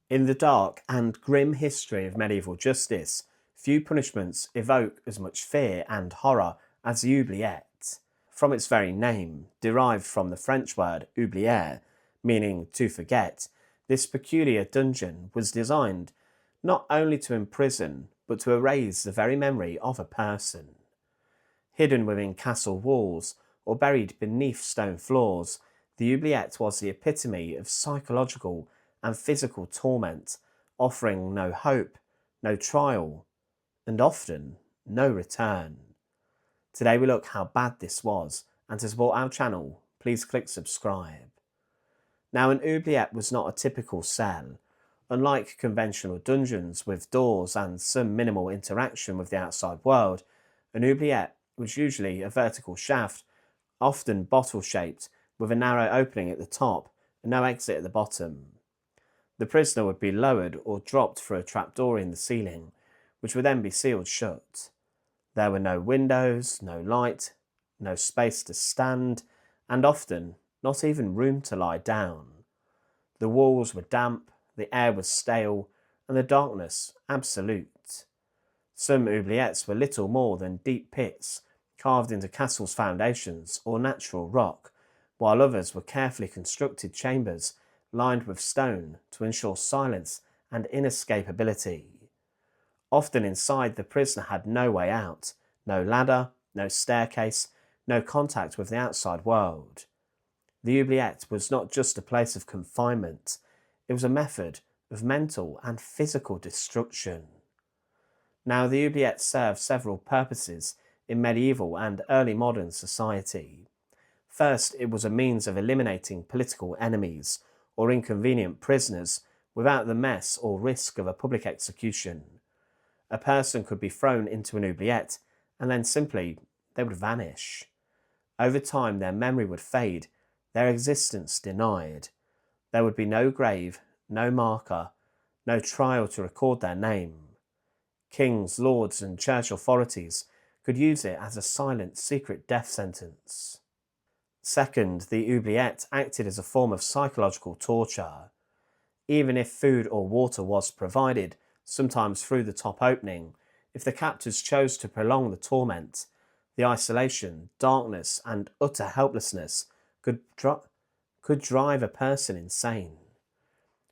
In the dark and grim history of medieval justice, few punishments evoke as much fear and horror as the oubliette. From its very name, derived from the French word oublier, meaning to forget, this peculiar dungeon was designed not only to imprison, but to erase the very memory of a person. Hidden within castle walls or buried beneath stone floors, the oubliette was the epitome of psychological and physical torment, offering no hope, no trial, and often no return. Today we look how bad this was, and to support our channel, please click subscribe. Now, an oubliette was not a typical cell. Unlike conventional dungeons with doors and some minimal interaction with the outside world, an oubliette was usually a vertical shaft, often bottle-shaped, with a narrow opening at the top and no exit at the bottom. The prisoner would be lowered or dropped through a trapdoor in the ceiling, which would then be sealed shut. There were no windows, no light, no space to stand, and often not even room to lie down. The walls were damp, the air was stale, and the darkness absolute. Some oubliettes were little more than deep pits carved into castles' foundations or natural rock, while others were carefully constructed chambers lined with stone to ensure silence and inescapability. Often inside, the prisoner had no way out, no ladder, no staircase, no contact with the outside world. The oubliette was not just a place of confinement, it was a method of mental and physical destruction. Now, the oubliette served several purposes in medieval and early modern society. First, it was a means of eliminating political enemies or inconvenient prisoners without the mess or risk of a public execution. A person could be thrown into an oubliette and then simply they would vanish. Over time, their memory would fade, their existence denied. There would be no grave, no marker, no trial to record their name. Kings, lords, and church authorities could use it as a silent, secret death sentence. Second, the oubliette acted as a form of psychological torture. Even if food or water was provided, sometimes through the top opening, if the captors chose to prolong the torment, the isolation, darkness, and utter helplessness could drive a person insane.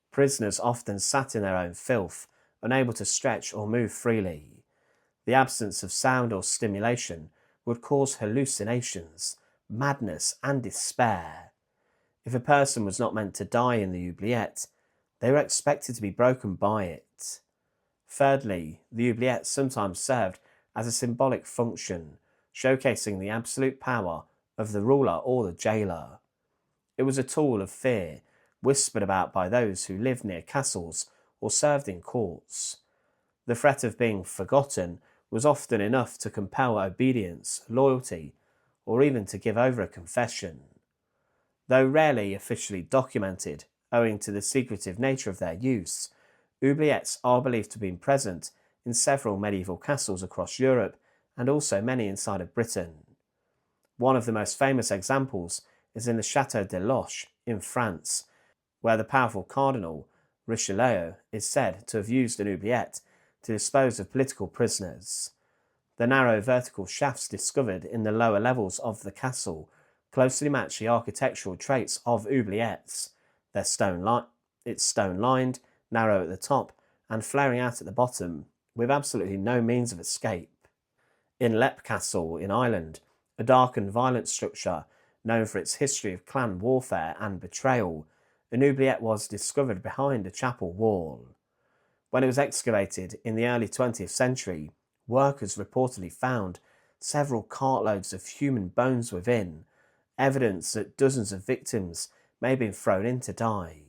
Prisoners often sat in their own filth, unable to stretch or move freely. The absence of sound or stimulation would cause hallucinations, madness, and despair. If a person was not meant to die in the oubliette, they were expected to be broken by it. Thirdly, the oubliette sometimes served as a symbolic function, showcasing the absolute power of the ruler or the jailer. It was a tool of fear, whispered about by those who lived near castles or served in courts. The threat of being forgotten was often enough to compel obedience, loyalty, or even to give over a confession. Though rarely officially documented, owing to the secretive nature of their use, oubliettes are believed to have been present in several medieval castles across Europe and also many inside of Britain. One of the most famous examples is in the Château de Loches in France, where the powerful Cardinal Richelieu is said to have used an oubliette to dispose of political prisoners. The narrow vertical shafts discovered in the lower levels of the castle closely match the architectural traits of oubliettes. It's stone-lined, narrow at the top, and flaring out at the bottom, with absolutely no means of escape. In Leap Castle in Ireland, a dark and violent structure known for its history of clan warfare and betrayal, an oubliette was discovered behind a chapel wall. When it was excavated in the early 20th century, workers reportedly found several cartloads of human bones within, evidence that dozens of victims may have been thrown in to die.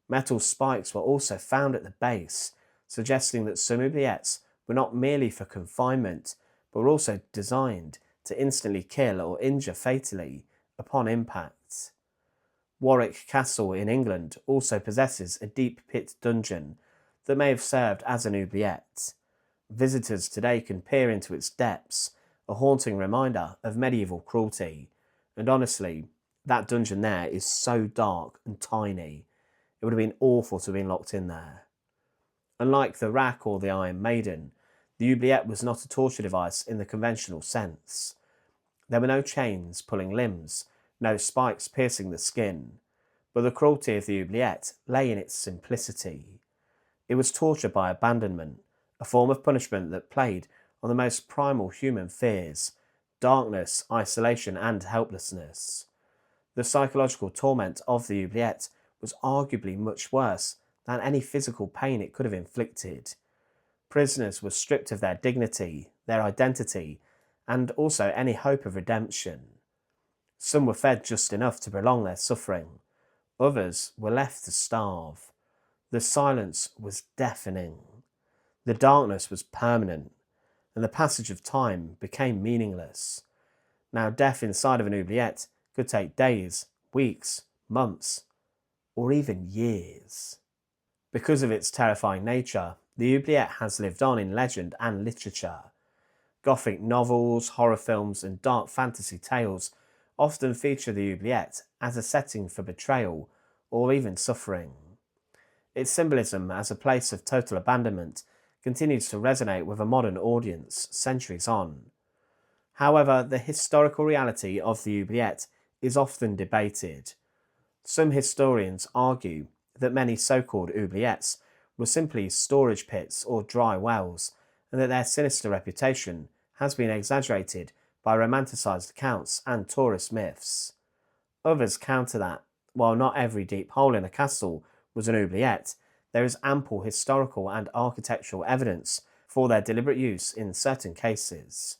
Metal spikes were also found at the base, suggesting that some oubliettes were not merely for confinement, but were also designed to instantly kill or injure fatally upon impact. Warwick Castle in England also possesses a deep pit dungeon that may have served as an oubliette. Visitors today can peer into its depths, a haunting reminder of medieval cruelty. And honestly, that dungeon there is so dark and tiny. It would have been awful to have been locked in there. Unlike the rack or the Iron Maiden, the oubliette was not a torture device in the conventional sense. There were no chains pulling limbs, no spikes piercing the skin, but the cruelty of the oubliette lay in its simplicity. It was torture by abandonment, a form of punishment that played on the most primal human fears: darkness, isolation, and helplessness. The psychological torment of the oubliette was arguably much worse than any physical pain it could have inflicted. Prisoners were stripped of their dignity, their identity, and also any hope of redemption. Some were fed just enough to prolong their suffering. Others were left to starve. The silence was deafening. The darkness was permanent, and the passage of time became meaningless. Now, death inside of an oubliette could take days, weeks, months, or even years. Because of its terrifying nature, the oubliette has lived on in legend and literature. Gothic novels, horror films, and dark fantasy tales often feature the oubliette as a setting for betrayal or even suffering. Its symbolism as a place of total abandonment continues to resonate with a modern audience centuries on. However, the historical reality of the oubliette is often debated. Some historians argue that many so-called oubliettes were simply storage pits or dry wells, and that their sinister reputation has been exaggerated by romanticised accounts and tourist myths. Others counter that, while not every deep hole in a castle was an oubliette, there is ample historical and architectural evidence for their deliberate use in certain cases.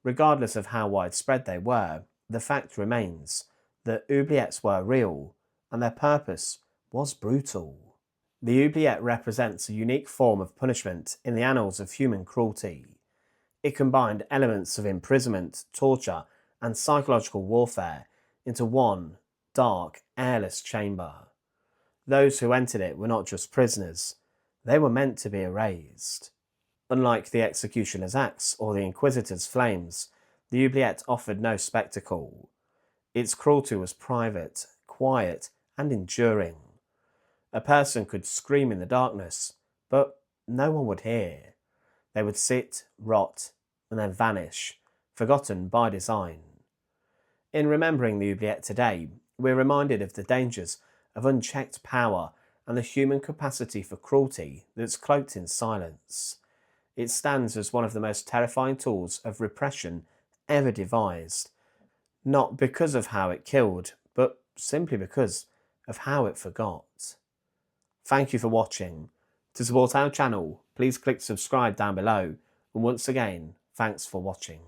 Regardless of how widespread they were, the fact remains that oubliettes were real, and their purpose was brutal. The oubliette represents a unique form of punishment in the annals of human cruelty. It combined elements of imprisonment, torture, and psychological warfare into one dark, airless chamber. Those who entered it were not just prisoners, they were meant to be erased. Unlike the executioner's axe or the inquisitor's flames, the oubliette offered no spectacle. Its cruelty was private, quiet, and enduring. A person could scream in the darkness, but no one would hear. They would sit, rot, and then vanish, forgotten by design. In remembering the oubliette today, we're reminded of the dangers of unchecked power and the human capacity for cruelty that's cloaked in silence. It stands as one of the most terrifying tools of repression ever devised, not because of how it killed, but simply because of how it forgot. Thank you for watching. To support our channel, please click subscribe down below, and once again, thanks for watching.